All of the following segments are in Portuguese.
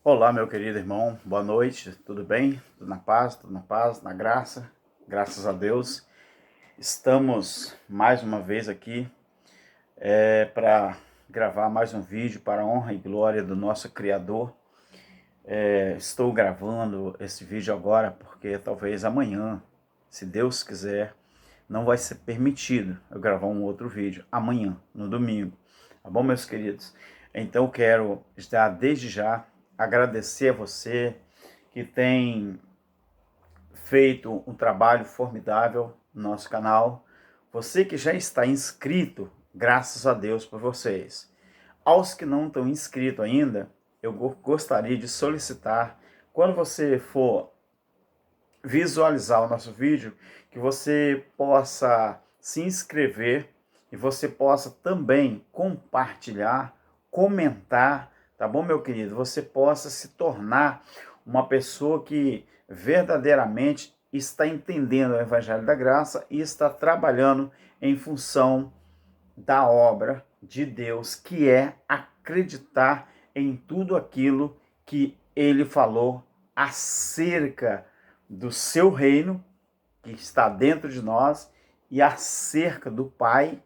Olá, meu querido irmão, boa noite, tudo bem? Tudo na paz, na graça, graças a Deus. Estamos mais uma vez aqui para gravar mais um vídeo para a honra e glória do nosso Criador. Estou gravando esse vídeo agora porque talvez amanhã, se Deus quiser, não vai ser permitido eu gravar um outro vídeo amanhã, no domingo. Tá bom, meus queridos? Então quero já desde já agradecer a você que tem feito um trabalho formidável no nosso canal. Você que já está inscrito, graças a Deus por vocês. Aos que não estão inscritos ainda, eu gostaria de solicitar, quando você for visualizar o nosso vídeo, que você possa se inscrever e você possa também compartilhar, comentar, tá bom, meu querido? Você possa se tornar uma pessoa que verdadeiramente está entendendo o Evangelho da Graça e está trabalhando em função da obra de Deus, que é acreditar em tudo aquilo que ele falou acerca do seu reino, que está dentro de nós, e acerca do Pai,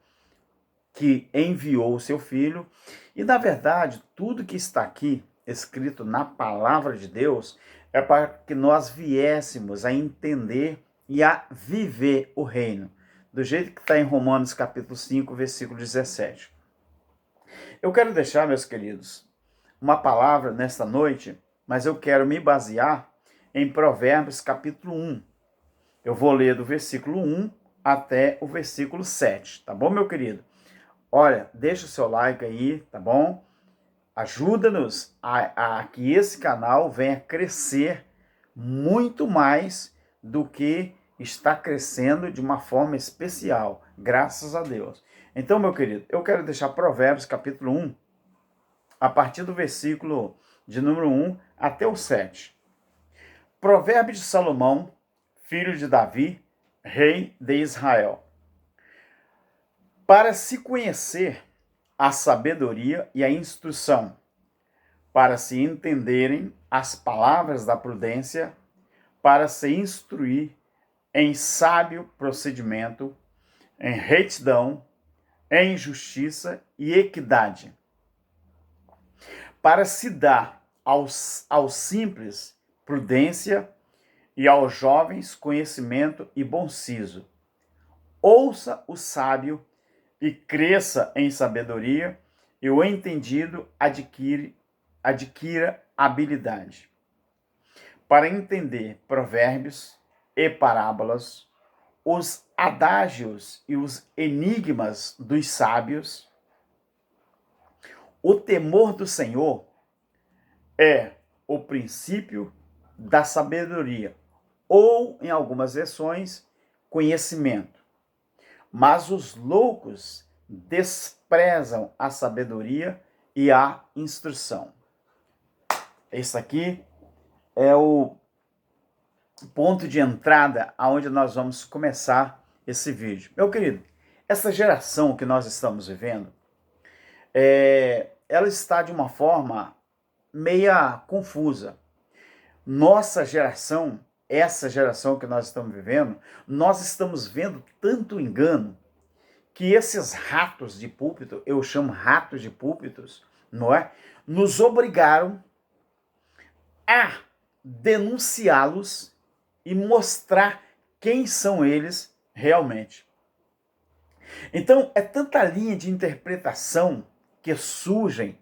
que enviou o seu Filho. E, na verdade, tudo que está aqui escrito na palavra de Deus é para que nós viéssemos a entender e a viver o reino, do jeito que está em Romanos capítulo 5, versículo 17. Eu quero deixar, meus queridos, uma palavra nesta noite, mas eu quero me basear em Provérbios capítulo 1. Eu vou ler do versículo 1 até o versículo 7, tá bom, meu querido? Olha, deixa o seu like aí, tá bom? Ajuda-nos a que esse canal venha crescer muito mais do que está crescendo de uma forma especial, graças a Deus. Então, meu querido, eu quero deixar Provérbios capítulo 1, a partir do versículo de número 1 até o 7. Provérbio de Salomão, filho de Davi, rei de Israel. Para se conhecer a sabedoria e a instrução, para se entenderem as palavras da prudência, para se instruir em sábio procedimento, em retidão, em justiça e equidade, para se dar aos simples prudência e aos jovens conhecimento e bom siso. Ouça o sábio e cresça em sabedoria, e o entendido adquira habilidade. Para entender provérbios e parábolas, os adágios e os enigmas dos sábios, o temor do Senhor é o princípio da sabedoria, ou, em algumas versões, conhecimento. Mas os loucos desprezam a sabedoria e a instrução. Esse aqui é o ponto de entrada aonde nós vamos começar esse vídeo. Meu querido, essa geração que nós estamos vivendo, ela está de uma forma meia confusa. Nossa geração, essa geração que nós estamos vivendo, nós estamos vendo tanto engano que esses ratos de púlpito, eu chamo ratos de púlpitos, não é? Nos obrigaram a denunciá-los e mostrar quem são eles realmente. Então, é tanta linha de interpretação que surgem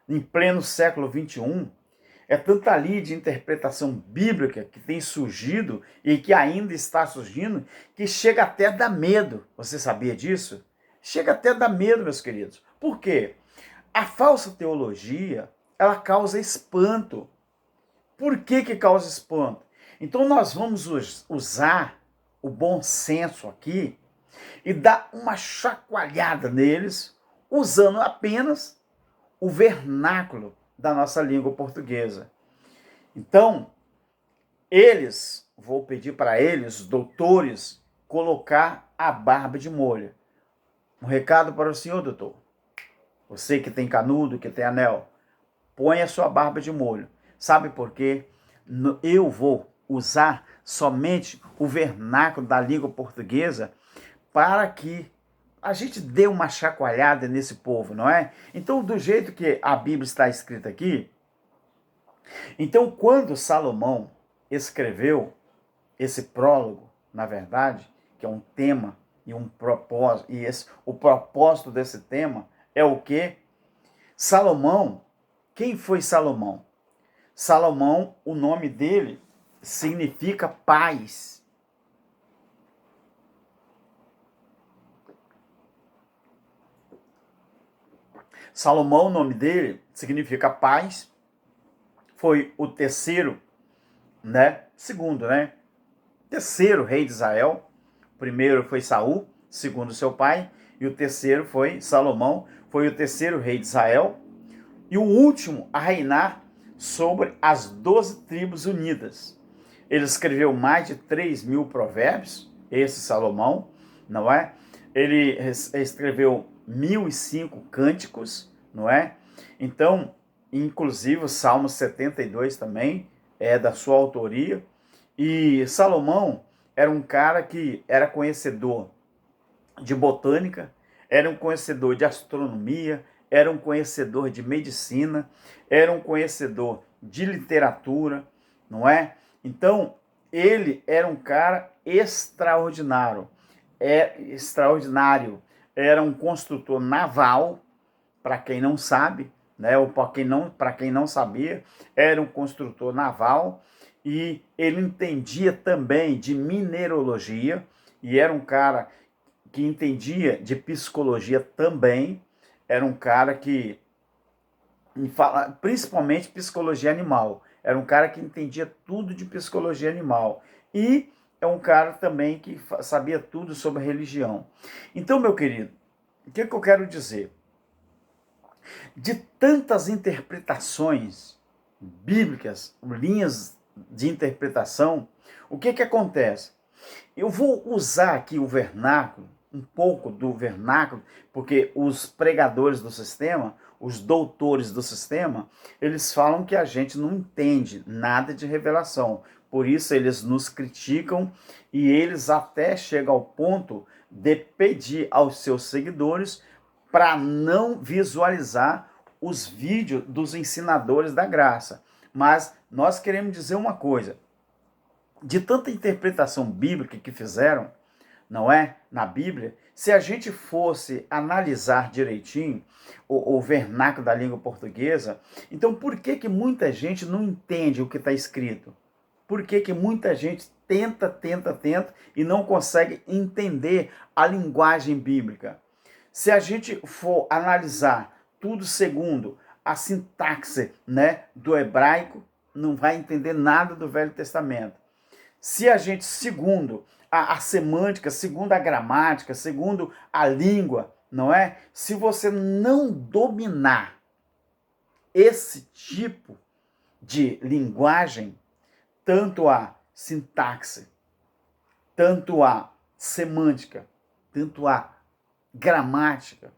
em pleno século XXI, é tanta linha de interpretação bíblica que tem surgido e que ainda está surgindo, que chega até a dar medo. Você sabia disso? Chega até a dar medo, meus queridos. Por quê? A falsa teologia, ela causa espanto. Por que causa espanto? Então nós vamos usar o bom senso aqui e dar uma chacoalhada neles, usando apenas o vernáculo da nossa língua portuguesa. Então, vou pedir para eles, doutores, colocar a barba de molho. Um recado para o senhor, doutor. Você que tem canudo, que tem anel, põe a sua barba de molho. Sabe por quê? Eu vou usar somente o vernáculo da língua portuguesa para que a gente dê uma chacoalhada nesse povo, não é? Então, do jeito que a Bíblia está escrita aqui, então quando Salomão escreveu esse prólogo, na verdade, que é um tema e um propósito, o propósito desse tema é o quê? Salomão, quem foi Salomão? Salomão, o nome dele significa paz. Salomão, o nome dele significa paz. Foi o terceiro, segundo, terceiro rei de Israel. O primeiro foi Saul, segundo seu pai, e o terceiro foi Salomão, foi o terceiro rei de Israel, e o último a reinar sobre as 12 tribos unidas. Ele escreveu mais de 3.000 provérbios, esse Salomão, não é? Ele escreveu 1.005 cânticos, não é? Então, inclusive o Salmo 72 também é da sua autoria. E Salomão era um cara que era conhecedor de botânica, era um conhecedor de astronomia, era um conhecedor de medicina, era um conhecedor de literatura, não é? Então, ele era um cara extraordinário, era um construtor naval, para quem não sabe, ou para quem não sabia, era um construtor naval, e ele entendia também de mineralogia, e era um cara que entendia de psicologia também, era um cara que, principalmente psicologia animal, era um cara que entendia tudo de psicologia animal, e é um cara também que sabia tudo sobre religião. Então, meu querido, o que eu quero dizer? De tantas interpretações bíblicas, linhas de interpretação, o que acontece? Eu vou usar aqui o vernáculo, um pouco do vernáculo, porque os pregadores do sistema, os doutores do sistema, eles falam que a gente não entende nada de revelação. Por isso eles nos criticam e eles até chegam ao ponto de pedir aos seus seguidores para não visualizar os vídeos dos ensinadores da graça. Mas nós queremos dizer uma coisa: de tanta interpretação bíblica que fizeram, não é? Na Bíblia, se a gente fosse analisar direitinho o vernáculo da língua portuguesa, então por que muita gente não entende o que está escrito? Por que muita gente tenta e não consegue entender a linguagem bíblica? Se a gente for analisar tudo segundo a sintaxe, do hebraico, não vai entender nada do Velho Testamento. Se a gente, segundo a semântica, segundo a gramática, segundo a língua, não é? Se você não dominar esse tipo de linguagem, tanto a sintaxe, tanto a semântica, tanto a gramática,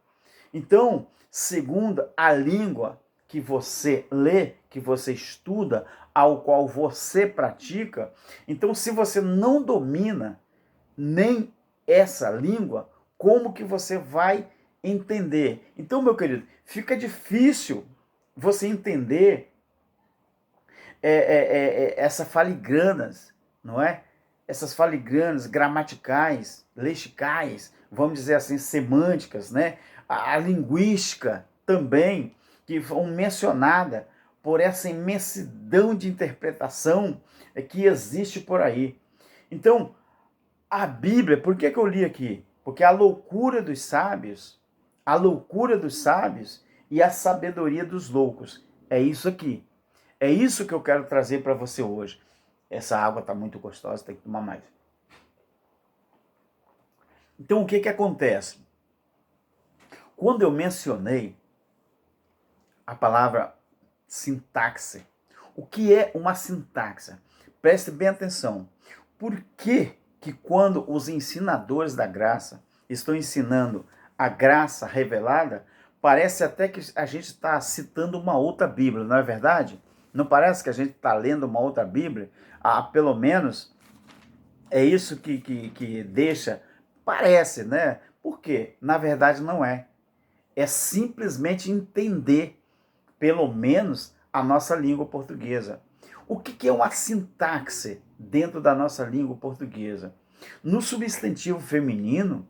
então, segundo a língua que você lê, que você estuda, ao qual você pratica, então se você não domina nem essa língua, como que você vai entender? Então, meu querido, fica difícil você entender essas faligranas, não é? Essas faligranas gramaticais, lexicais, vamos dizer assim, semânticas, a linguística também, que foi mencionada por essa imensidão de interpretação que existe por aí. Então, a Bíblia, por que eu li aqui? Porque a loucura dos sábios e a sabedoria dos loucos, é isso aqui. É isso que eu quero trazer para você hoje. Essa água está muito gostosa, tem que tomar mais. Então, o que acontece? Quando eu mencionei a palavra sintaxe, o que é uma sintaxe? Preste bem atenção. Por que quando os ensinadores da graça estão ensinando a graça revelada, parece até que a gente está citando uma outra Bíblia, não é verdade? Não parece que a gente está lendo uma outra Bíblia? Pelo menos é isso que deixa, parece, né? Por quê? Na verdade não é. É simplesmente entender, pelo menos, a nossa língua portuguesa. O que é uma sintaxe dentro da nossa língua portuguesa? No substantivo feminino,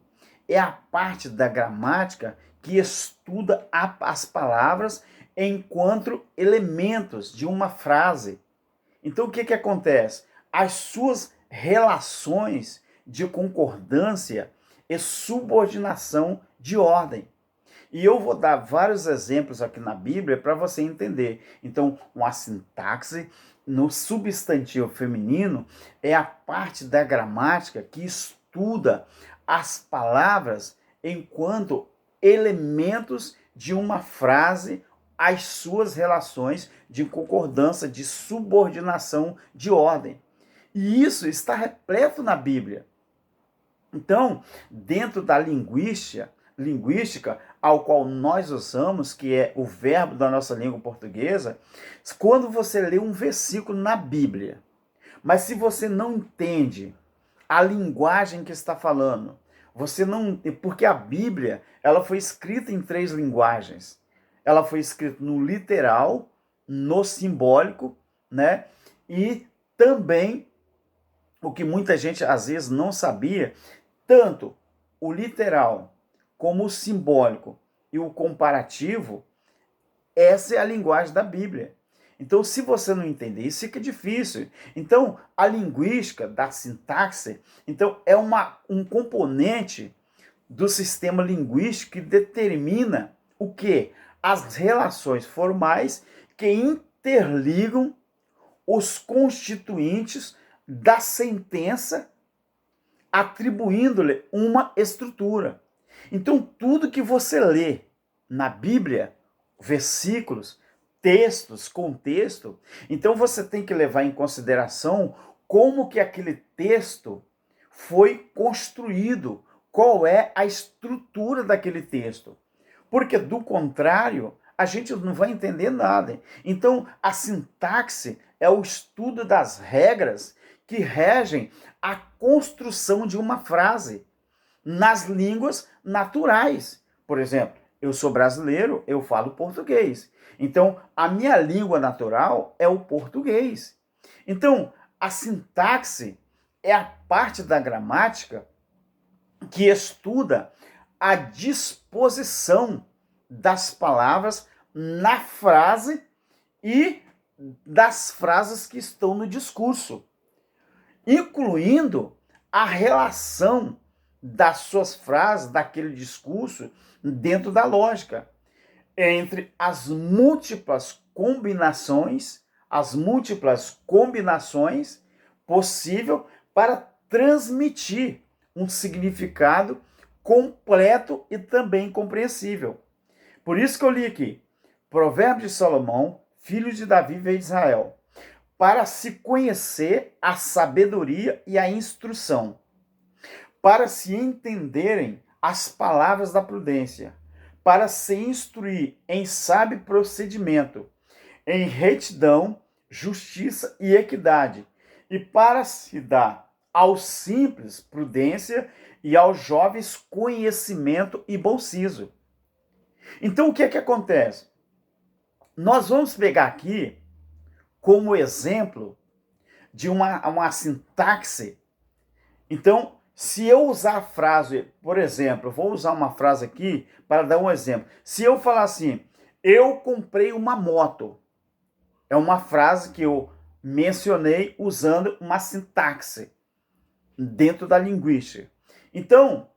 é a parte da gramática que estuda as palavras enquanto elementos de uma frase. Então, o que acontece? As suas relações de concordância e subordinação de ordem. E eu vou dar vários exemplos aqui na Bíblia para você entender. Então, uma sintaxe no substantivo feminino é a parte da gramática que estuda as palavras enquanto elementos de uma frase, as suas relações de concordância, de subordinação de ordem. E isso está repleto na Bíblia. Então, dentro da linguística ao qual nós usamos, que é o verbo da nossa língua portuguesa, quando você lê um versículo na Bíblia, mas se você não entende a linguagem que está falando, você não, porque a Bíblia, ela foi escrita em 3 linguagens. Ela foi escrita no literal, no simbólico, né? E também o que muita gente às vezes não sabia, tanto o literal como o simbólico e o comparativo, essa é a linguagem da Bíblia. Então, se você não entender isso, fica difícil. Então, a linguística da sintaxe, então, é um componente do sistema linguístico que determina o quê? As relações formais que interligam os constituintes da sentença, atribuindo-lhe uma estrutura. Então, tudo que você lê na Bíblia, versículos, textos, contexto, então você tem que levar em consideração como que aquele texto foi construído, qual é a estrutura daquele texto. Porque, do contrário, a gente não vai entender nada. Então, a sintaxe é o estudo das regras que regem a construção de uma frase nas línguas naturais. Por exemplo, eu sou brasileiro, eu falo português. Então, a minha língua natural é o português. Então, a sintaxe é a parte da gramática que estuda a disposição das palavras na frase e das frases que estão no discurso, incluindo a relação das suas frases, daquele discurso, dentro da lógica, entre as múltiplas combinações possível para transmitir um significado completo e também compreensível. Por isso que eu li aqui, Provérbios de Salomão, filho de Davi, veio de Israel, para se conhecer a sabedoria e a instrução, para se entenderem as palavras da prudência, para se instruir em sábio procedimento, em retidão, justiça e equidade, e para se dar aos simples prudência e aos jovens conhecimento e bom siso. Então, o que é que acontece? Nós vamos pegar aqui como exemplo de uma sintaxe. Então, se eu usar a frase, por exemplo, eu vou usar uma frase aqui para dar um exemplo. Se eu falar assim, eu comprei uma moto, é uma frase que eu mencionei usando uma sintaxe dentro da linguística. Então,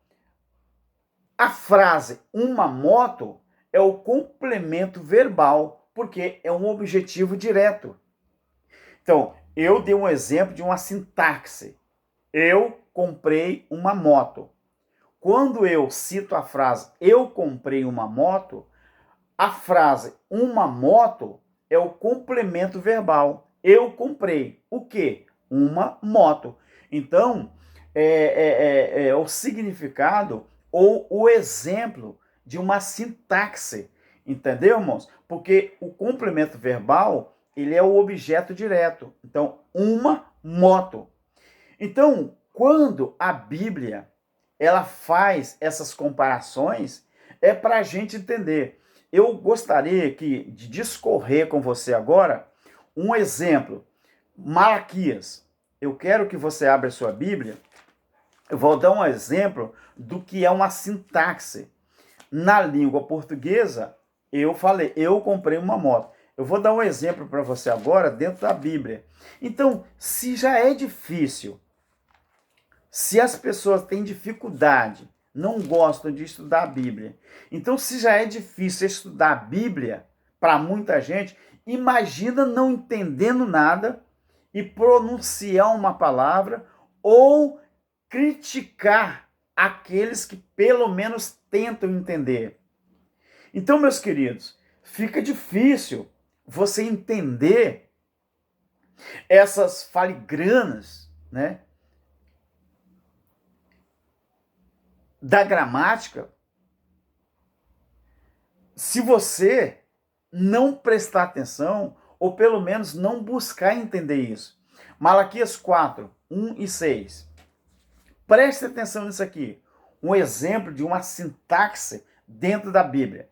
a frase uma moto é o complemento verbal, porque é um objetivo direto. Então, eu dei um exemplo de uma sintaxe. Eu comprei uma moto. Quando eu cito a frase eu comprei uma moto, a frase uma moto é o complemento verbal. Eu comprei o quê? Uma moto. Então, é o significado ou o exemplo de uma sintaxe. Entendeu, irmãos? Porque o complemento verbal ele é o objeto direto. Então, uma moto. Então, quando a Bíblia ela faz essas comparações, é para a gente entender. Eu gostaria de discorrer com você agora um exemplo. Malaquias. Eu quero que você abra a sua Bíblia. Eu vou dar um exemplo do que é uma sintaxe. Na língua portuguesa, eu comprei uma moto. Eu vou dar um exemplo para você agora dentro da Bíblia. Então, se já é difícil, se as pessoas têm dificuldade, não gostam de estudar a Bíblia, então se já é difícil estudar a Bíblia para muita gente, imagina não entendendo nada e pronunciar uma palavra ou criticar aqueles que pelo menos tentam entender. Então, meus queridos, fica difícil você entender essas filigranas, né, da gramática, se você não prestar atenção, ou pelo menos não buscar entender isso. Malaquias 4, 1 e 6. Preste atenção nisso aqui. Um exemplo de uma sintaxe dentro da Bíblia.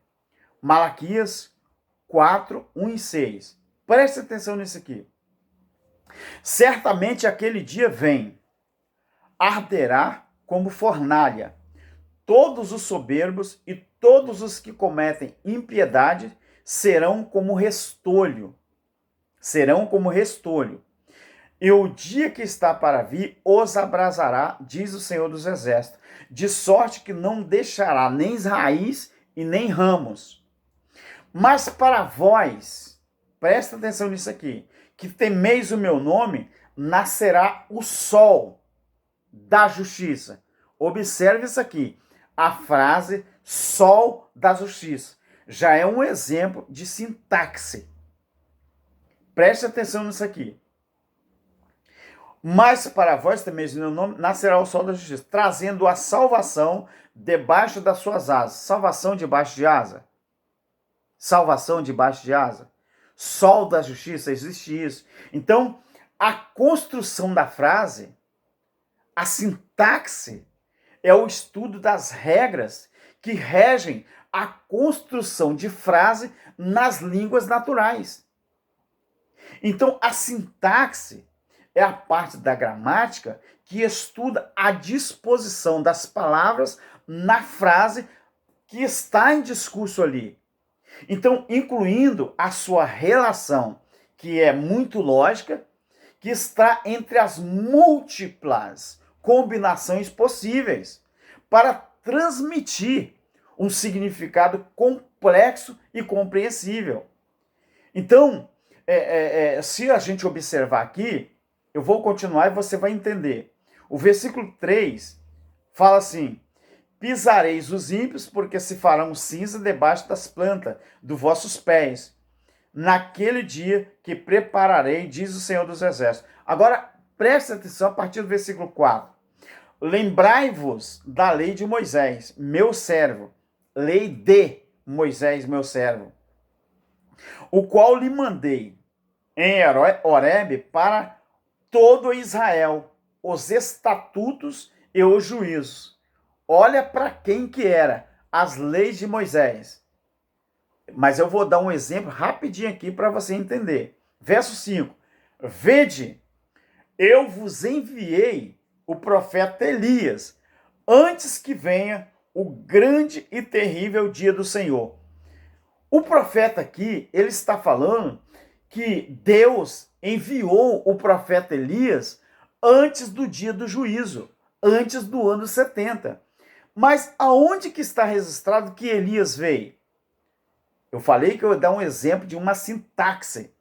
Malaquias 4, 1 e 6. Preste atenção nisso aqui. Certamente aquele dia vem, arderá como fornalha. Todos os soberbos e todos os que cometem impiedade serão como restolho. Serão como restolho. E o dia que está para vir os abrasará, diz o Senhor dos Exércitos, de sorte que não deixará nem raiz e nem ramos. Mas para vós, presta atenção nisso aqui, que temeis o meu nome, nascerá o sol da justiça. Observe isso aqui, a frase sol da justiça. Já é um exemplo de sintaxe. Preste atenção nisso aqui. Mas para vós temeis o meu nome, nascerá o sol da justiça, trazendo a salvação debaixo das suas asas. Salvação debaixo de asa? Salvação debaixo de asa? Sol da justiça, existe isso. Então, a construção da frase, a sintaxe, é o estudo das regras que regem a construção de frase nas línguas naturais. Então, a sintaxe é a parte da gramática que estuda a disposição das palavras na frase que está em discurso ali. Então, incluindo a sua relação, que é muito lógica, que está entre as múltiplas combinações possíveis para transmitir um significado complexo e compreensível. Então, se a gente observar aqui, eu vou continuar e você vai entender. O versículo 3 fala assim: pisareis os ímpios, porque se farão cinza debaixo das plantas dos vossos pés, naquele dia que prepararei, diz o Senhor dos Exércitos. Agora, preste atenção a partir do versículo 4. Lembrai-vos da lei de Moisés, meu servo, lei de Moisés, meu servo, o qual lhe mandei em Horebe para todo Israel, os estatutos e os juízos. Olha para quem que era as leis de Moisés. Mas eu vou dar um exemplo rapidinho aqui para você entender. Verso 5. Vede, eu vos enviei o profeta Elias, antes que venha o grande e terrível dia do Senhor. O profeta aqui, ele está falando que Deus enviou o profeta Elias antes do dia do juízo, antes do ano 70. Mas aonde que está registrado que Elias veio? Eu falei que eu ia dar um exemplo de uma sintaxe,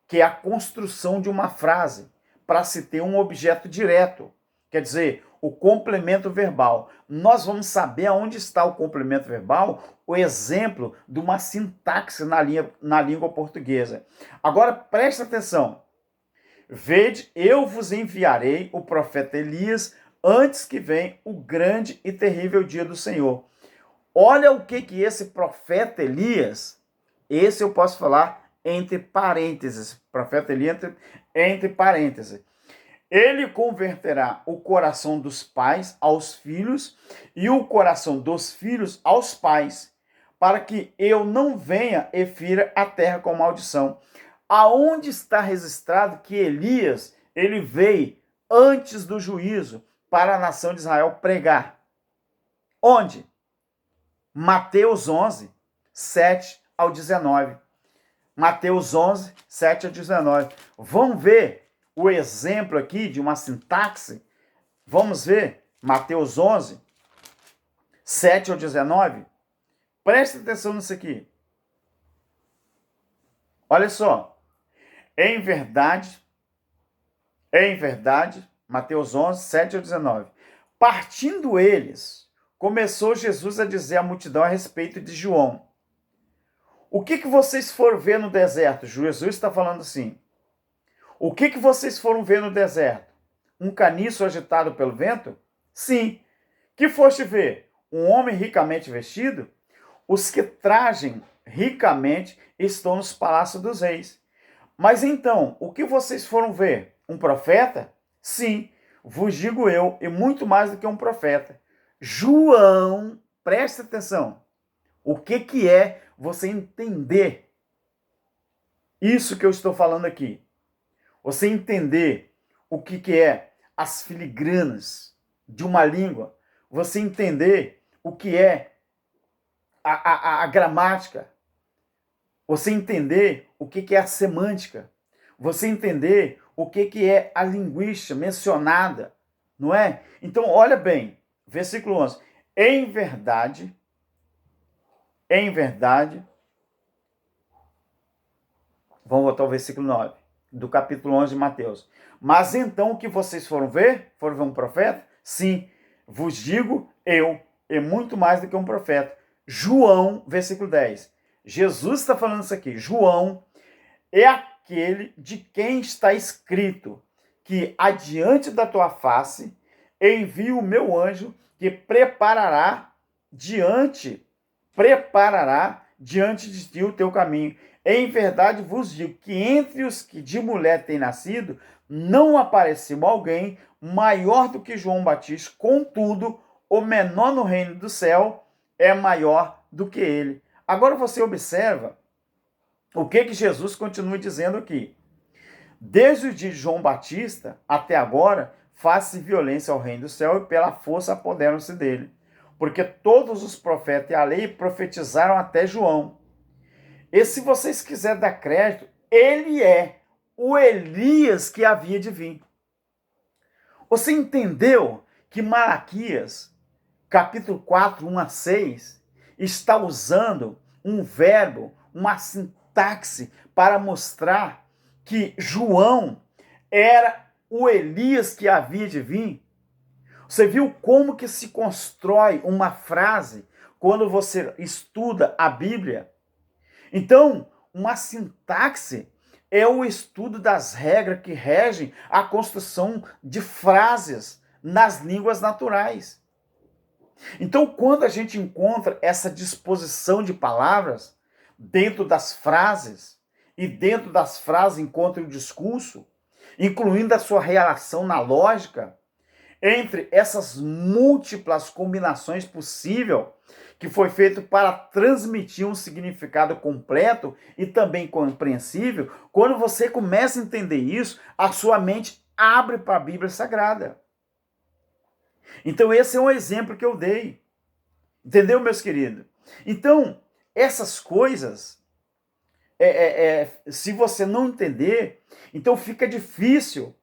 que é a construção de uma frase, para se ter um objeto direto. Quer dizer, o complemento verbal. Nós vamos saber aonde está o complemento verbal, o exemplo de uma sintaxe na língua portuguesa. Agora, preste atenção. Vede, eu vos enviarei o profeta Elias antes que venha o grande e terrível dia do Senhor. Olha o que esse profeta Elias, esse eu posso falar, entre parênteses. O profeta Elias entre parênteses. Ele converterá o coração dos pais aos filhos e o coração dos filhos aos pais, para que eu não venha e fira a terra com maldição. Aonde está registrado que Elias, ele veio antes do juízo para a nação de Israel pregar? Onde? Mateus 11, 7 ao 19. Mateus 11, 7 ao 19. Vamos ver o exemplo aqui de uma sintaxe? Vamos ver Mateus 11, 7 ao 19. Preste atenção nisso aqui. Olha só. Em verdade, Mateus 11, 7 ao 19. Partindo eles, começou Jesus a dizer à multidão a respeito de João. O que vocês foram ver no deserto? Jesus está falando assim. O que vocês foram ver no deserto? Um caniço agitado pelo vento? Sim. Que foste ver? Um homem ricamente vestido? Os que tragem ricamente estão nos palácios dos reis. Mas então, o que vocês foram ver? Um profeta? Sim, vos digo eu, e muito mais do que um profeta. João, preste atenção. O que é você entender isso que eu estou falando aqui? Você entender o que é as filigranas de uma língua. Você entender o que é a gramática. Você entender o que é a semântica. Você entender o que é a linguística mencionada. Não é? Então, olha bem. Versículo 11. Em verdade, vamos voltar ao versículo 9, do capítulo 11 de Mateus. Mas então o que vocês foram ver? Foram ver um profeta? Sim, vos digo eu, e muito mais do que um profeta. João, versículo 10. Jesus está falando isso aqui. João é aquele de quem está escrito que adiante da tua face envio o meu anjo que preparará diante de ti o teu caminho. Em verdade vos digo que entre os que de mulher têm nascido, não apareceu alguém maior do que João Batista, contudo, o menor no reino do céu é maior do que ele. Agora você observa o que Jesus continua dizendo aqui. Desde o dia de João Batista até agora, faz-se violência ao reino do céu e pela força apoderam-se dele. Porque todos os profetas e a lei profetizaram até João. E se vocês quiserem dar crédito, ele é o Elias que havia de vir. Você entendeu que Malaquias, capítulo 4, 1 a 6, está usando um verbo, uma sintaxe, para mostrar que João era o Elias que havia de vir? Você viu como que se constrói uma frase quando você estuda a Bíblia? Então, uma sintaxe é o estudo das regras que regem a construção de frases nas línguas naturais. Então, quando a gente encontra essa disposição de palavras dentro das frases, e dentro das frases encontra o discurso, incluindo a sua relação na lógica, entre essas múltiplas combinações possíveis que foi feito para transmitir um significado completo e também compreensível, quando você começa a entender isso, a sua mente abre para a Bíblia Sagrada. Então esse é um exemplo que eu dei. Entendeu, meus queridos? Então, essas coisas, se você não entender, então fica difícil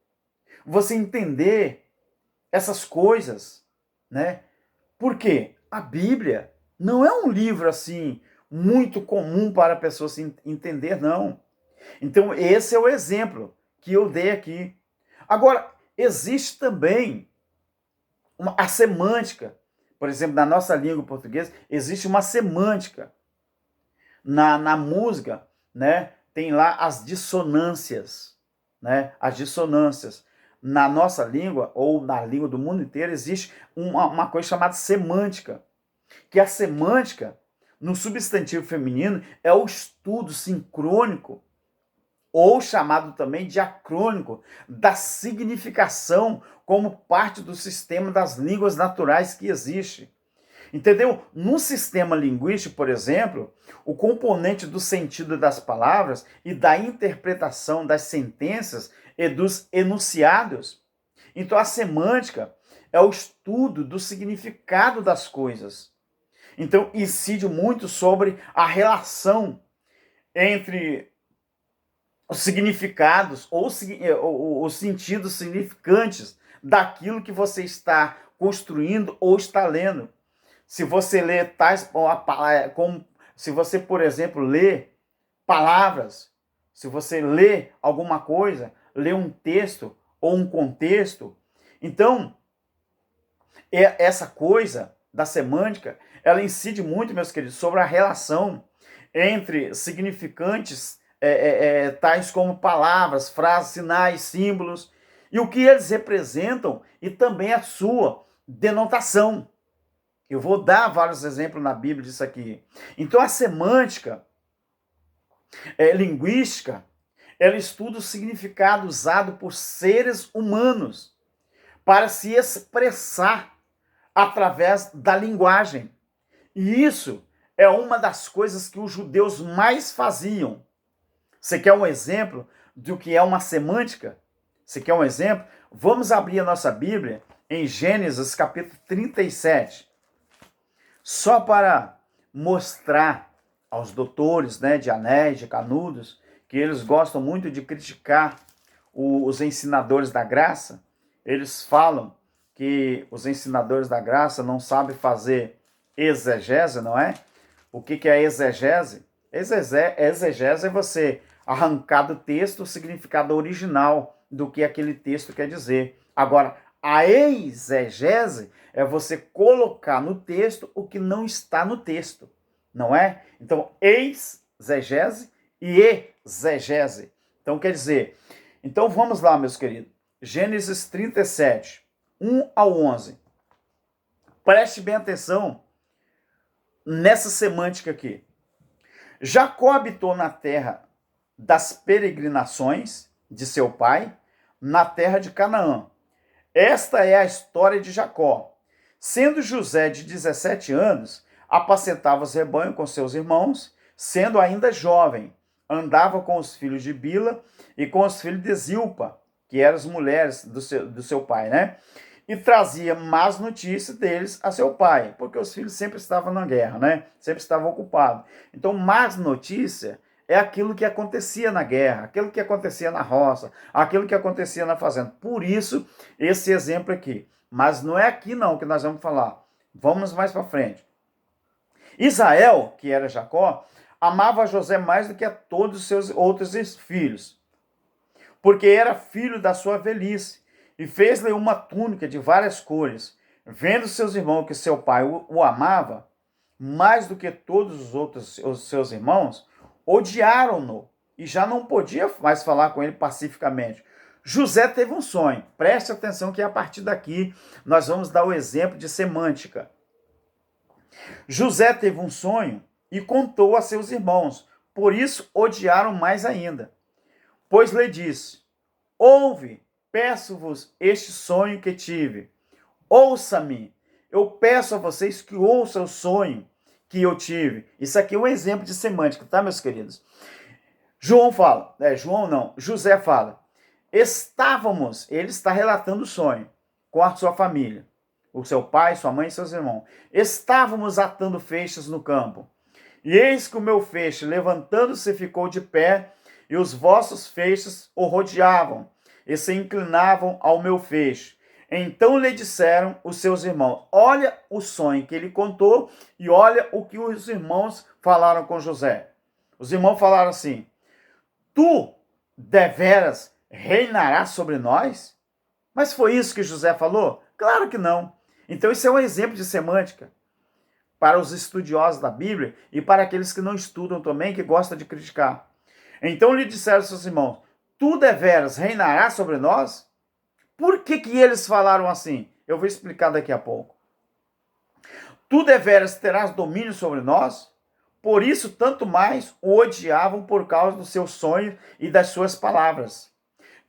você entender essas coisas, né? Por quê? A Bíblia não é um livro assim muito comum para a pessoa se entender, não. Então esse é o exemplo que eu dei aqui. Agora, existe também a semântica. Por exemplo, na nossa língua portuguesa, existe uma semântica. Na música, né, tem lá as dissonâncias, né? As dissonâncias. Na nossa língua, ou na língua do mundo inteiro, existe uma coisa chamada semântica. Que a semântica, no substantivo feminino, é o estudo sincrônico ou chamado também diacrônico, da significação como parte do sistema das línguas naturais que existe. Entendeu? No sistema linguístico, por exemplo, o componente do sentido das palavras e da interpretação das sentenças e dos enunciados. Então, a semântica é o estudo do significado das coisas. Então, incide muito sobre a relação entre os significados ou os sentidos significantes daquilo que você está construindo ou está lendo. Se você lê se você, por exemplo, lê palavras, se você lê alguma coisa, lê um texto ou um contexto, então essa coisa da semântica, ela incide muito, meus queridos, sobre a relação entre significantes tais como palavras, frases, sinais, símbolos, e o que eles representam e também a sua denotação. Eu vou dar vários exemplos na Bíblia disso aqui. Então, a semântica linguística, ela estuda o significado usado por seres humanos para se expressar através da linguagem. E isso é uma das coisas que os judeus mais faziam. Você quer um exemplo do que é uma semântica? Você quer um exemplo? Vamos abrir a nossa Bíblia em Gênesis capítulo 37. Só para mostrar aos doutores, né, de anéis, de canudos, que eles gostam muito de criticar os ensinadores da graça. Eles falam que os ensinadores da graça não sabem fazer exegese, não é? O que é exegese? Exegese é você arrancar do texto o significado original do que aquele texto quer dizer. Agora, a exegese é você colocar no texto o que não está no texto, não é? Então, exegese e exegese. Então, quer dizer, então vamos lá, meus queridos. Gênesis 37, 1 ao 11. Preste bem atenção nessa semântica aqui. Jacó habitou na terra das peregrinações de seu pai, na terra de Canaã. Esta é a história de Jacó. Sendo José de 17 anos, apacentava os rebanhos com seus irmãos, sendo ainda jovem, andava com os filhos de Bila e com os filhos de Zilpa, que eram as mulheres do seu pai, né? E trazia más notícias deles a seu pai, porque os filhos sempre estavam na guerra, né? Sempre estavam ocupados. Então, más notícia é aquilo que acontecia na guerra, aquilo que acontecia na roça, aquilo que acontecia na fazenda. Por isso, esse exemplo aqui. Mas não é aqui não que nós vamos falar. Vamos mais para frente. Israel, que era Jacó, amava José mais do que a todos os seus outros filhos, porque era filho da sua velhice, e fez-lhe uma túnica de várias cores. Vendo seus irmãos que seu pai o amava, mais do que todos os seus irmãos, odiaram-no, e já não podia mais falar com ele pacificamente. José teve um sonho. Preste atenção que a partir daqui nós vamos dar o exemplo de semântica. José teve um sonho e contou a seus irmãos, por isso odiaram mais ainda. Pois lhe disse: ouve, peço-vos este sonho que tive. Ouça-me, eu peço a vocês que ouçam o sonho que eu tive. Isso aqui é um exemplo de semântica, tá, meus queridos? José fala: estávamos, ele está relatando o sonho com a sua família, o seu pai, sua mãe e seus irmãos. Estávamos atando feixes no campo. E eis que o meu feixe, levantando-se, ficou de pé, e os vossos feixes o rodeavam, e se inclinavam ao meu feixe. Então lhe disseram os seus irmãos: olha o sonho que ele contou, e olha o que os irmãos falaram com José. Os irmãos falaram assim: tu deveras reinarás sobre nós? Mas foi isso que José falou? Claro que não. Então isso é um exemplo de semântica para os estudiosos da Bíblia e para aqueles que não estudam também, que gostam de criticar. Então lhe disseram seus irmãos: tu deveras reinarás sobre nós? Por que eles falaram assim? Eu vou explicar daqui a pouco. Tu deveras terás domínio sobre nós? Por isso, tanto mais o odiavam por causa dos seus sonhos e das suas palavras.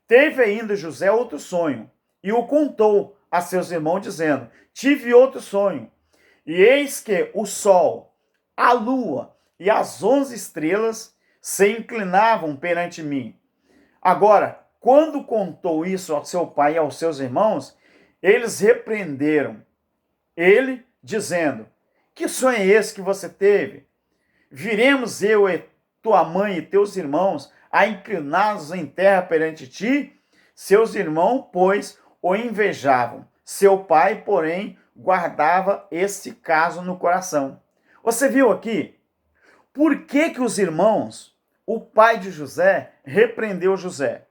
Teve ainda José outro sonho, e o contou a seus irmãos, dizendo: tive outro sonho, e eis que o sol, a lua e as 11 estrelas se inclinavam perante mim. Agora, quando contou isso ao seu pai e aos seus irmãos, eles repreenderam ele, dizendo: que sonho é esse que você teve? Viremos eu e tua mãe e teus irmãos a inclinados em terra perante ti? Seus irmãos, pois, o invejavam. Seu pai, porém, guardava esse caso no coração. Você viu aqui? Por que os irmãos, o pai de José, repreendeu José?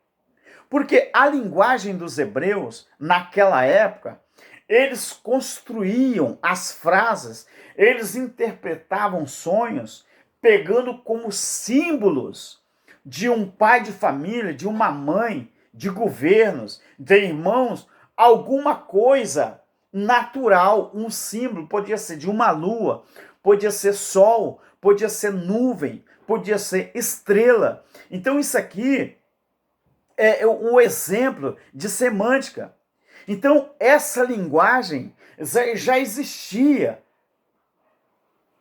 Porque a linguagem dos hebreus, naquela época, eles construíam as frases, eles interpretavam sonhos, pegando como símbolos de um pai de família, de uma mãe, de governos, de irmãos, alguma coisa natural, um símbolo, podia ser de uma lua, podia ser sol, podia ser nuvem, podia ser estrela. Então isso aqui é um exemplo de semântica. Então essa linguagem já existia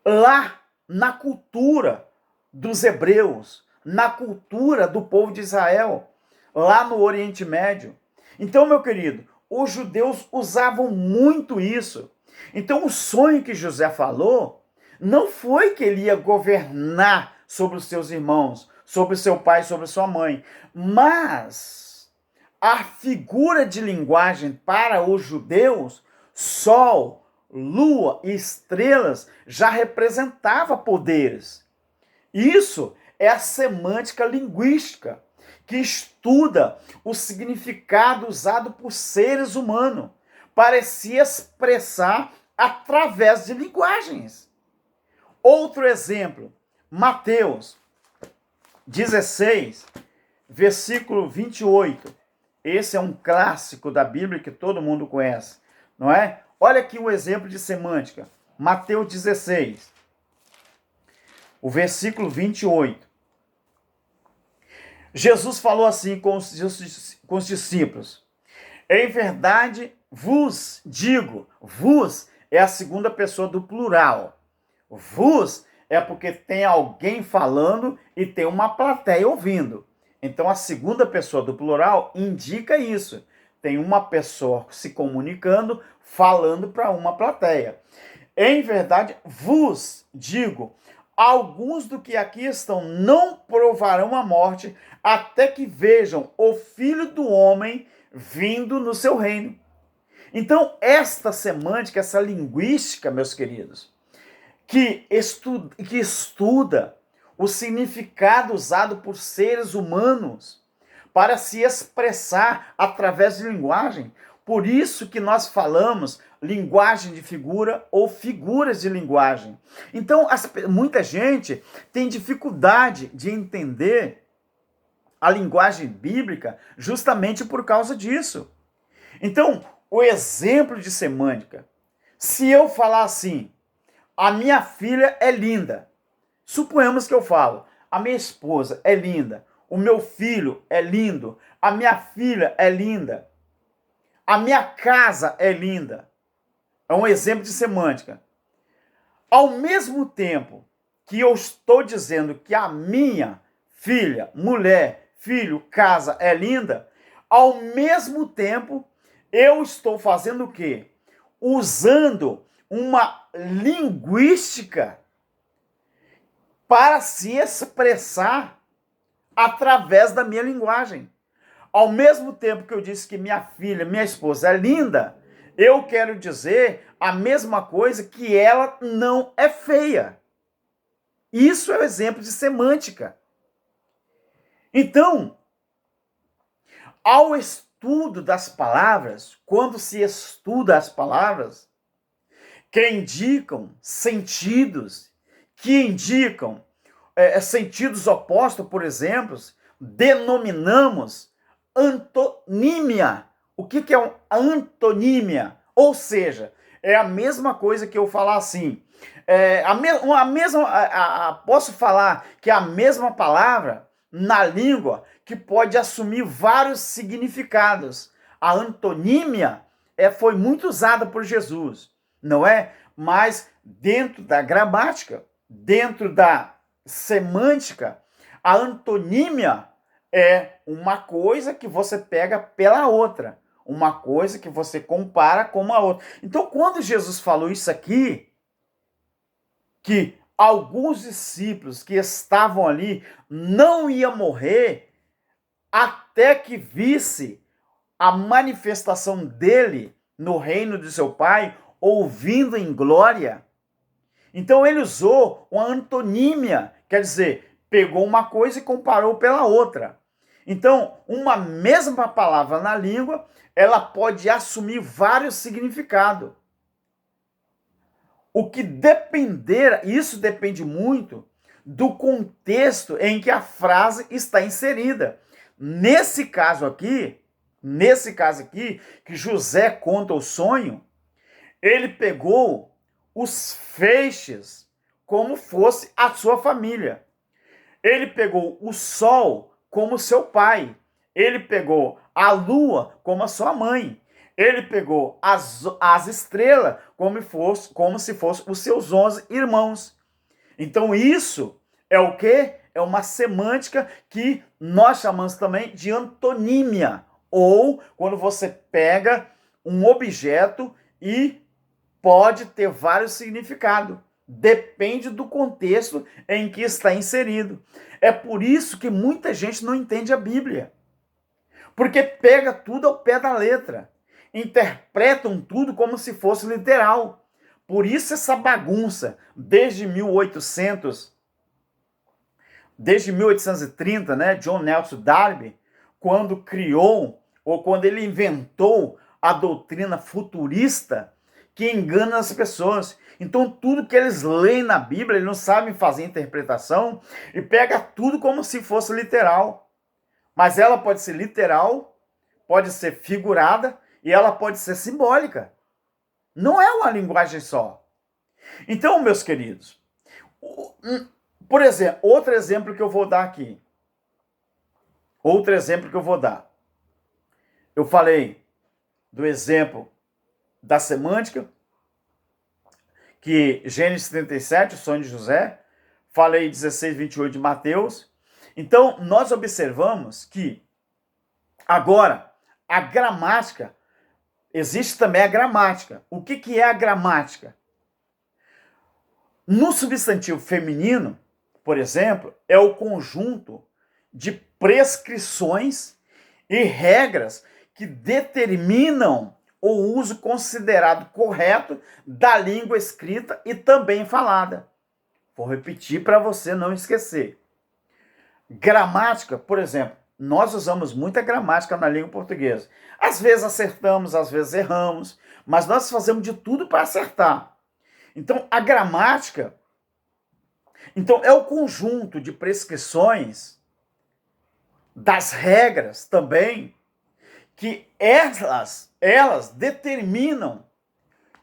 lá na cultura dos hebreus, na cultura do povo de Israel, lá no Oriente Médio. Então, meu querido, os judeus usavam muito isso. Então, o sonho que José falou não foi que ele ia governar sobre os seus irmãos, sobre o seu pai, sobre sua mãe, mas a figura de linguagem para os judeus, sol, lua e estrelas, já representava poderes. Isso é a semântica linguística, que estuda o significado usado por seres humanos para se expressar através de linguagens. Outro exemplo, Mateus 16, versículo 28. Esse é um clássico da Bíblia que todo mundo conhece, não é? Olha aqui um exemplo de semântica. Mateus 16, o versículo 28. Jesus falou assim com os discípulos: em verdade vos digo, vos é a segunda pessoa do plural. Vos é porque tem alguém falando e tem uma plateia ouvindo. Então a segunda pessoa do plural indica isso. Tem uma pessoa se comunicando, falando para uma plateia. Em verdade, vos digo, alguns do que aqui estão não provarão a morte até que vejam o Filho do Homem vindo no seu reino. Então, esta semântica, essa linguística, meus queridos, que estuda o significado usado por seres humanos para se expressar através de linguagem. Por isso que nós falamos linguagem de figura ou figuras de linguagem. Então, muita gente tem dificuldade de entender a linguagem bíblica justamente por causa disso. Então, o exemplo de semântica, se eu falar assim, a minha filha é linda, suponhamos que eu falo, a minha esposa é linda, o meu filho é lindo, a minha filha é linda, a minha casa é linda. É um exemplo de semântica. Ao mesmo tempo que eu estou dizendo que a minha filha, mulher, filho, casa é linda, ao mesmo tempo eu estou fazendo o quê? Usando uma linguística para se expressar através da minha linguagem. Ao mesmo tempo que eu disse que minha filha, minha esposa é linda, eu quero dizer a mesma coisa, que ela não é feia. Isso é o exemplo de semântica. Então, ao estudo das palavras, quando se estuda as palavras, que indicam sentidos, que indicam sentidos opostos, por exemplo, denominamos antonímia. O que é antonímia? Ou seja, é a mesma coisa que eu falar assim, Posso falar que é a mesma palavra na língua que pode assumir vários significados. A antonímia foi muito usada por Jesus, não é? Mas dentro da gramática, dentro da semântica, a antonímia é uma coisa que você pega pela outra, uma coisa que você compara com uma outra. Então, quando Jesus falou isso aqui, que alguns discípulos que estavam ali não iam morrer até que visse a manifestação dele no reino de seu Pai, ouvindo em glória. Então ele usou uma antonímia, quer dizer, pegou uma coisa e comparou pela outra. Então, uma mesma palavra na língua, ela pode assumir vários significados. O que depender, isso depende muito do contexto em que a frase está inserida. Nesse caso aqui, que José conta o sonho, ele pegou os feixes como fosse a sua família. Ele pegou o sol como seu pai. Ele pegou a lua como a sua mãe. Ele pegou as estrelas como se fossem os seus 11 irmãos. Então isso é o quê? É uma semântica que nós chamamos também de antonímia. Ou quando você pega um objeto e pode ter vários significados. Depende do contexto em que está inserido. É por isso que muita gente não entende a Bíblia. Porque pega tudo ao pé da letra. Interpretam tudo como se fosse literal. Por isso essa bagunça, desde 1830, né, John Nelson Darby, quando criou, ou quando ele inventou a doutrina futurista, que engana as pessoas. Então tudo que eles leem na Bíblia, eles não sabem fazer interpretação, e pega tudo como se fosse literal. Mas ela pode ser literal, pode ser figurada, e ela pode ser simbólica. Não é uma linguagem só. Então, meus queridos, por exemplo, outro exemplo que eu vou dar aqui. Eu falei do exemplo da semântica, que Gênesis 37, o sonho de José. Falei 16, 28 de Mateus. Então, nós observamos que agora a gramática, existe também a gramática. O que é a gramática? No substantivo feminino, por exemplo, é o conjunto de prescrições e regras que determinam o uso considerado correto da língua escrita e também falada. Vou repetir para você não esquecer. Gramática, por exemplo, nós usamos muita gramática na língua portuguesa. Às vezes acertamos, às vezes erramos, mas nós fazemos de tudo para acertar. Então, a gramática, é o conjunto de prescrições, das regras também, que elas determinam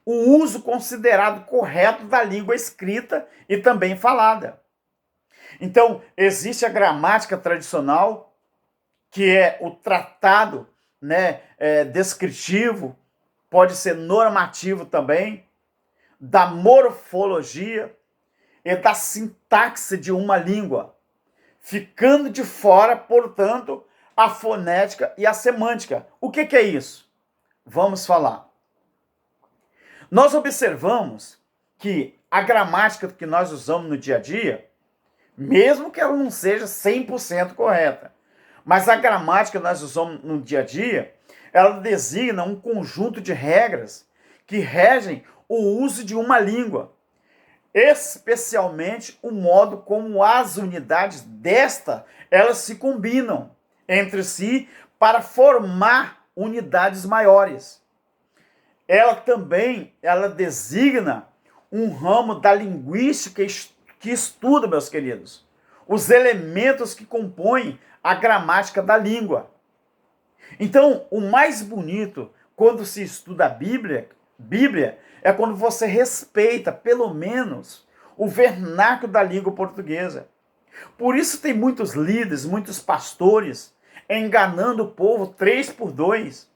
o uso considerado correto da língua escrita e também falada. Então, existe a gramática tradicional, que é o tratado, né, descritivo, pode ser normativo também, da morfologia e da sintaxe de uma língua, ficando de fora, portanto, a fonética e a semântica. O que é isso? Vamos falar. Nós observamos que a gramática que nós usamos no dia a dia, mesmo que ela não seja 100% correta, mas a gramática que nós usamos no dia a dia, ela designa um conjunto de regras que regem o uso de uma língua, especialmente o modo como as unidades desta, elas se combinam entre si para formar unidades maiores. Ela designa um ramo da linguística que estuda, meus queridos, os elementos que compõem a gramática da língua. Então, o mais bonito quando se estuda a Bíblia, Bíblia é quando você respeita, pelo menos, o vernáculo da língua portuguesa. Por isso tem muitos líderes, muitos pastores enganando o povo 3 por 2.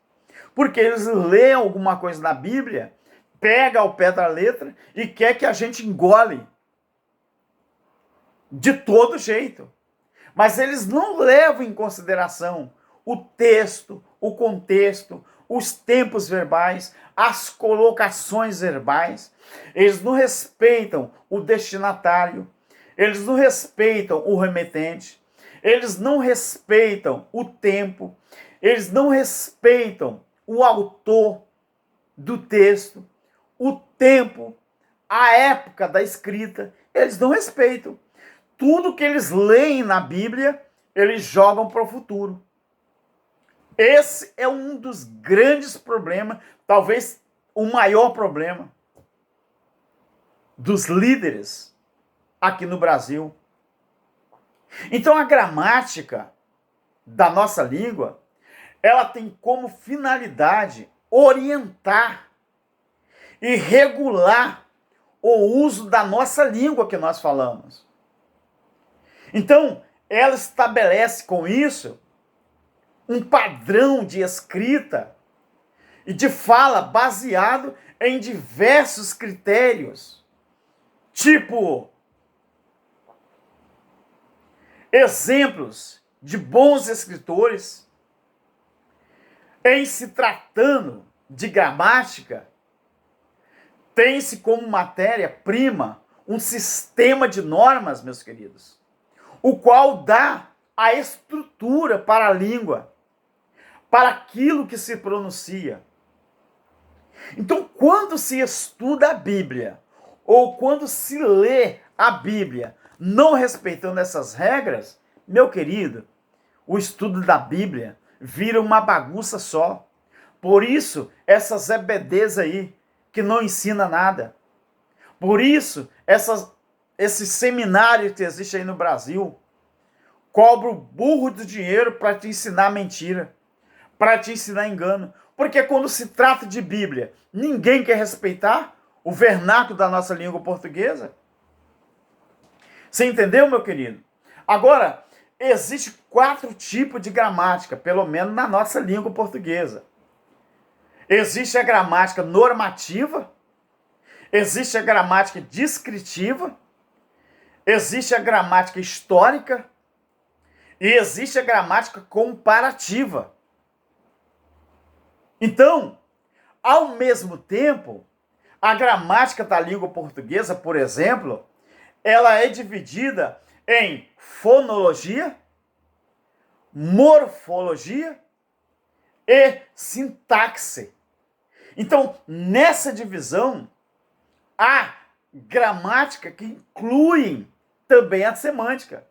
Porque eles leem alguma coisa na Bíblia, pega ao pé da letra e quer que a gente engole. De todo jeito. Mas eles não levam em consideração o texto, o contexto, os tempos verbais, as colocações verbais. Eles não respeitam o destinatário, eles não respeitam o remetente, eles não respeitam o tempo, eles não respeitam o autor do texto, o tempo, a época da escrita, eles não respeitam. Tudo que eles leem na Bíblia, eles jogam para o futuro. Esse é um dos grandes problemas, talvez o maior problema dos líderes aqui no Brasil. Então a gramática da nossa língua, ela tem como finalidade orientar e regular o uso da nossa língua que nós falamos. Então, ela estabelece com isso um padrão de escrita e de fala baseado em diversos critérios, tipo exemplos de bons escritores. Em se tratando de gramática, tem-se como matéria-prima um sistema de normas, meus queridos, o qual dá a estrutura para a língua, para aquilo que se pronuncia. Então, quando se estuda a Bíblia, ou quando se lê a Bíblia, não respeitando essas regras, meu querido, o estudo da Bíblia vira uma bagunça só. Por isso, essa zebedez aí, que não ensina nada. Por isso, esse seminário que existe aí no Brasil, cobra o burro do dinheiro para te ensinar mentira, para te ensinar engano. Porque quando se trata de Bíblia, ninguém quer respeitar o vernáculo da nossa língua portuguesa. Você entendeu, meu querido? Agora, existe 4 tipos de gramática, pelo menos na nossa língua portuguesa. Existe a gramática normativa, existe a gramática descritiva, existe a gramática histórica e existe a gramática comparativa. Então, ao mesmo tempo, a gramática da língua portuguesa, por exemplo, ela é dividida em fonologia, morfologia e sintaxe. Então, nessa divisão, há gramática que inclui também a semântica.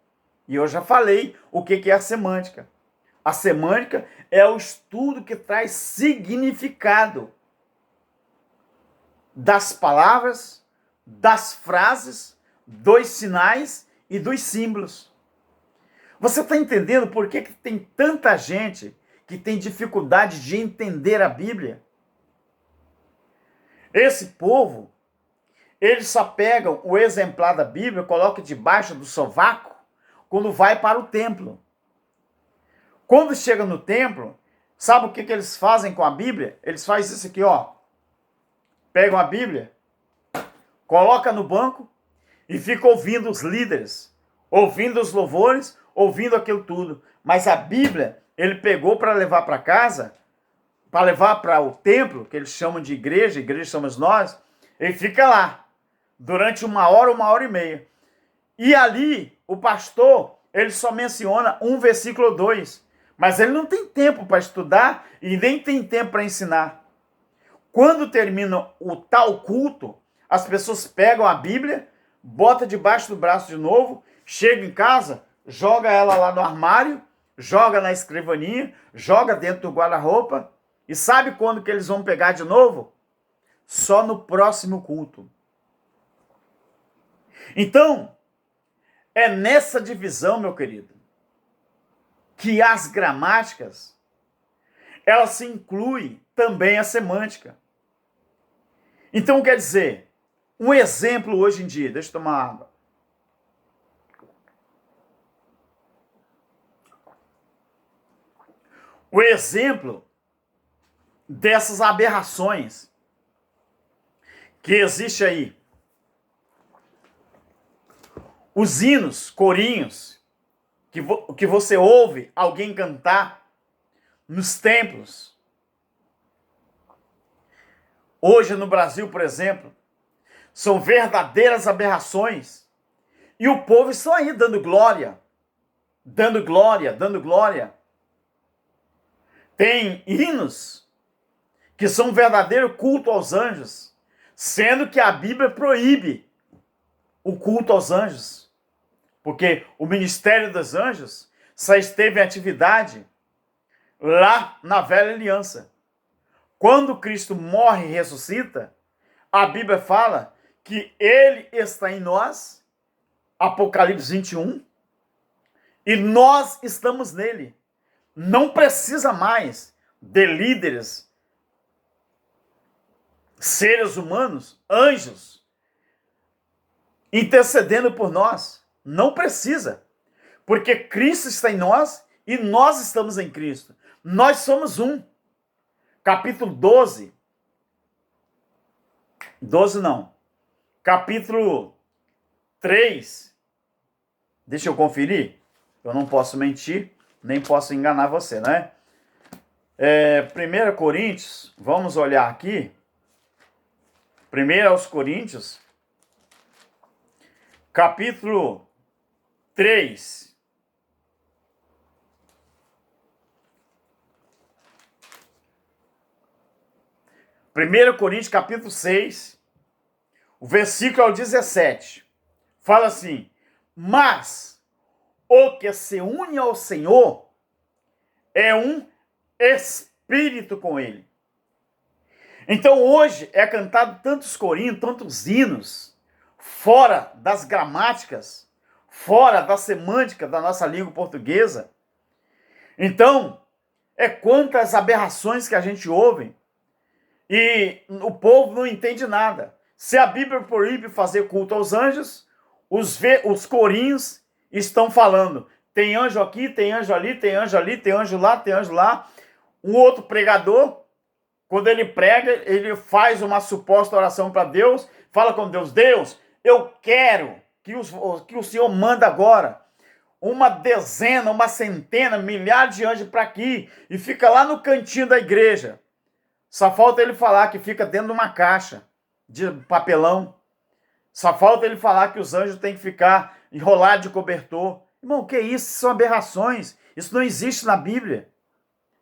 E eu já falei o que é a semântica. A semântica é o estudo que traz significado das palavras, das frases, dos sinais e dos símbolos. Você está entendendo por que tem tanta gente que tem dificuldade de entender a Bíblia? Esse povo, eles só pegam o exemplar da Bíblia, colocam debaixo do sovaco quando vai para o templo. Quando chega no templo, sabe o que eles fazem com a Bíblia? Eles fazem isso aqui, ó. Pegam a Bíblia, coloca no banco e ficam ouvindo os líderes, ouvindo os louvores, ouvindo aquilo tudo. Mas a Bíblia, ele pegou para levar para casa, para levar para o templo, que eles chamam de igreja, igreja somos nós, ele fica lá, durante 1 hora e meia. E ali, o pastor, ele só menciona 1 versículo 2, mas ele não tem tempo para estudar e nem tem tempo para ensinar. Quando termina o tal culto, as pessoas pegam a Bíblia, bota debaixo do braço de novo, chega em casa, joga ela lá no armário, joga na escrivaninha, joga dentro do guarda-roupa. E sabe quando que eles vão pegar de novo? Só no próximo culto. Então, é nessa divisão, meu querido, que as gramáticas, elas se incluem também a semântica. Então, quer dizer, um exemplo hoje em dia, deixa eu tomar água. O exemplo dessas aberrações que existe aí. Os hinos, corinhos, que você ouve alguém cantar nos templos. Hoje no Brasil, por exemplo, são verdadeiras aberrações. E o povo está aí dando glória, dando glória, dando glória. Tem hinos que são um verdadeiro culto aos anjos, sendo que a Bíblia proíbe o culto aos anjos. Porque o ministério dos anjos só esteve em atividade lá na velha aliança. Quando Cristo morre e ressuscita, a Bíblia fala que ele está em nós, Apocalipse 21, e nós estamos nele. Não precisa mais de líderes, seres humanos, anjos, intercedendo por nós. Não precisa. Porque Cristo está em nós e nós estamos em Cristo. Nós somos um. Capítulo 12. 12 não. Capítulo 3. Deixa eu conferir. Eu não posso mentir, nem posso enganar você, né? 1 Coríntios, vamos olhar aqui. 1 aos Coríntios, capítulo 3. Primeiro Coríntios, capítulo 6, o versículo é o 17. Fala assim: mas o que se une ao Senhor é um espírito com ele. Então hoje é cantado tantos corinhos, tantos hinos, fora das gramáticas, fora da semântica da nossa língua portuguesa. Então, é quantas aberrações que a gente ouve e o povo não entende nada. Se a Bíblia proíbe fazer culto aos anjos, os corinhos estão falando: tem anjo aqui, tem anjo ali, tem anjo ali, tem anjo lá, tem anjo lá. Um outro pregador, quando ele prega, ele faz uma suposta oração para Deus, fala com Deus: Deus, eu quero que o Senhor manda agora uma dezena, uma centena, milhares de anjos para aqui, e fica lá no cantinho da igreja. Só falta ele falar que fica dentro de uma caixa de papelão. Só falta ele falar que os anjos têm que ficar enrolados de cobertor. Irmão, o que é isso? Isso são aberrações. Isso não existe na Bíblia.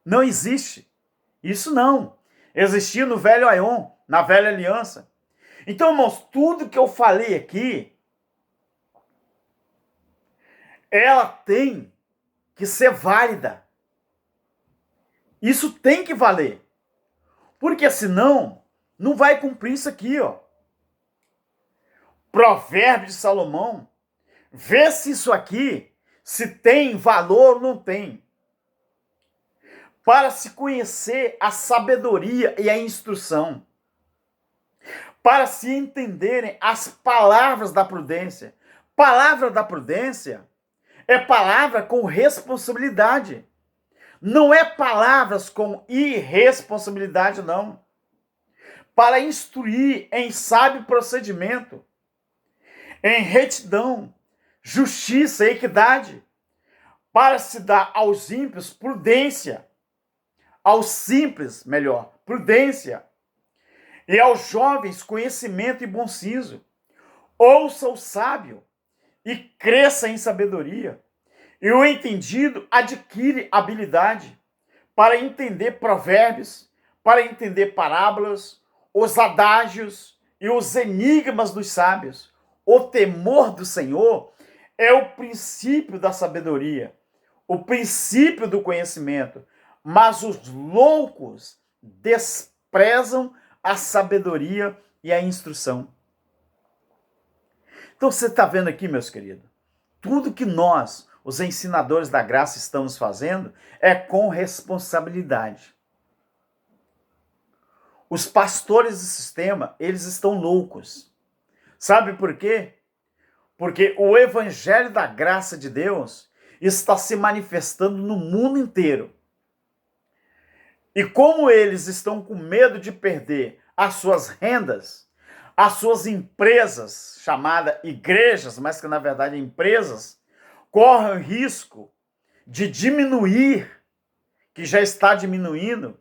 Não existe. Isso não. Existia no velho Aion, na velha aliança. Então, irmãos, tudo que eu falei aqui, ela tem que ser válida. Isso tem que valer. Porque senão, não vai cumprir isso aqui, ó. Provérbio de Salomão. Vê se isso aqui, se tem valor ou não tem. Para se conhecer a sabedoria e a instrução. Para se entenderem as palavras da prudência. Palavra da prudência é palavra com responsabilidade. Não é palavras com irresponsabilidade, não. Para instruir em sábio procedimento, em retidão, justiça e equidade, para se dar aos ímpios prudência, aos simples, melhor, prudência, e aos jovens conhecimento e bom siso. Ouça o sábio e cresça em sabedoria, e o entendido adquire habilidade para entender provérbios, para entender parábolas, os adágios e os enigmas dos sábios. O temor do Senhor é o princípio da sabedoria, o princípio do conhecimento, mas os loucos desprezam a sabedoria e a instrução. Então você está vendo aqui, meus queridos, tudo que nós, os ensinadores da graça, estamos fazendo é com responsabilidade. Os pastores do sistema, eles estão loucos. Sabe por quê? Porque o evangelho da graça de Deus está se manifestando no mundo inteiro. E como eles estão com medo de perder as suas rendas, as suas empresas, chamadas igrejas, mas que na verdade empresas, correm o risco de diminuir, que já está diminuindo,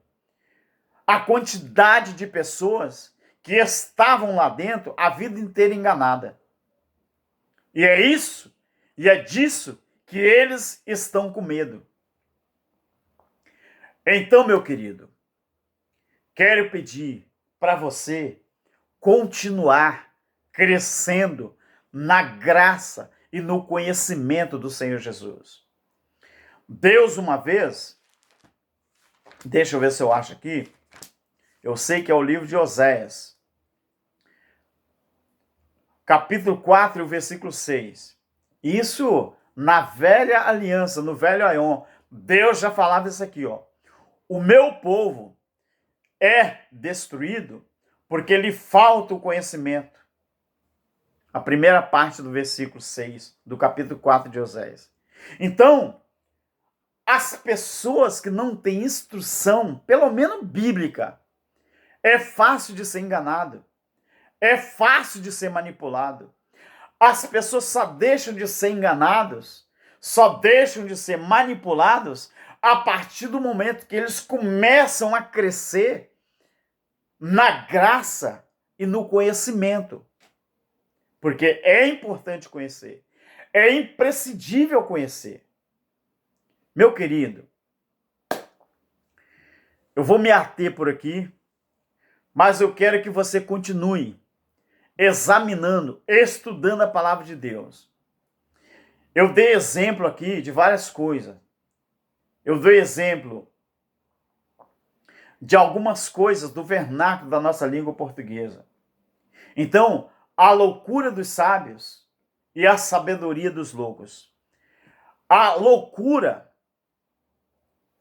a quantidade de pessoas que estavam lá dentro a vida inteira enganada. E é isso, e é disso que eles estão com medo. Então, meu querido, quero pedir para você continuar crescendo na graça e no conhecimento do Senhor Jesus. Deus, uma vez, deixa eu ver se eu acho aqui, eu sei que é o livro de Oséias, capítulo 4, versículo 6. Isso na velha aliança, no velho Aion, Deus já falava isso aqui, ó. O meu povo é destruído porque lhe falta o conhecimento. A primeira parte do versículo 6 do capítulo 4 de Oséias. Então, as pessoas que não têm instrução, pelo menos bíblica, é fácil de ser enganado. É fácil de ser manipulado. As pessoas só deixam de ser enganados, só deixam de ser manipulados a partir do momento que eles começam a crescer na graça e no conhecimento. Porque é importante conhecer. É imprescindível conhecer. Meu querido, eu vou me ater por aqui, mas eu quero que você continue examinando, estudando a palavra de Deus. Eu dei exemplo aqui de várias coisas. Eu dei exemplo de algumas coisas do vernáculo da nossa língua portuguesa. Então, a loucura dos sábios e a sabedoria dos loucos. A loucura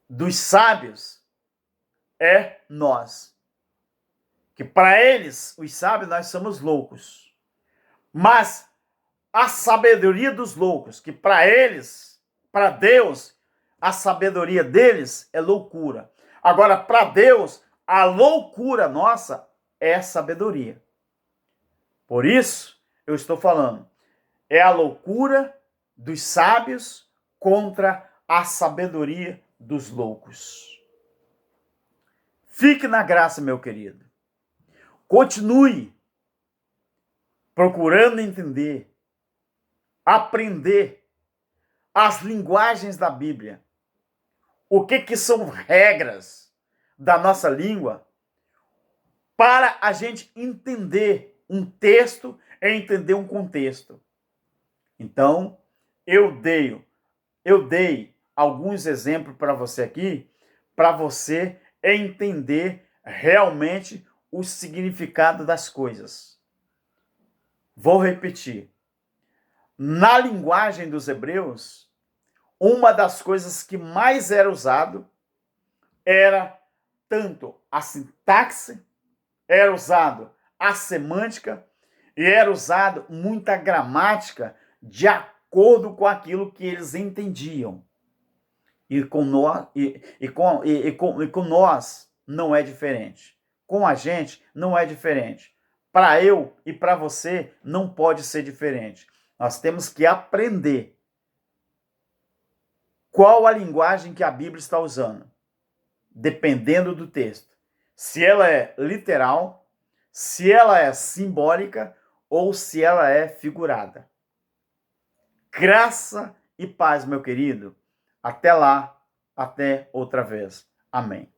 dos sábios é nós. Que para eles, os sábios, nós somos loucos. Mas a sabedoria dos loucos, que para eles, para Deus, a sabedoria deles é loucura. Agora, para Deus, a loucura nossa é sabedoria. Por isso, eu estou falando, é a loucura dos sábios contra a sabedoria dos loucos. Fique na graça, meu querido. Continue procurando entender, aprender as linguagens da Bíblia. O que são regras da nossa língua para a gente entender um texto e entender um contexto. Então, eu dei alguns exemplos para você aqui, para você entender realmente o significado das coisas. Vou repetir. Na linguagem dos hebreus, uma das coisas que mais era usado era tanto a sintaxe, era usado a semântica e era usado muita gramática de acordo com aquilo que eles entendiam. E com nós não é diferente. Com a gente não é diferente. Para eu e para você não pode ser diferente. Nós temos que aprender qual a linguagem que a Bíblia está usando, dependendo do texto. Se ela é literal, se ela é simbólica ou se ela é figurada. Graça e paz, meu querido. Até lá, até outra vez. Amém.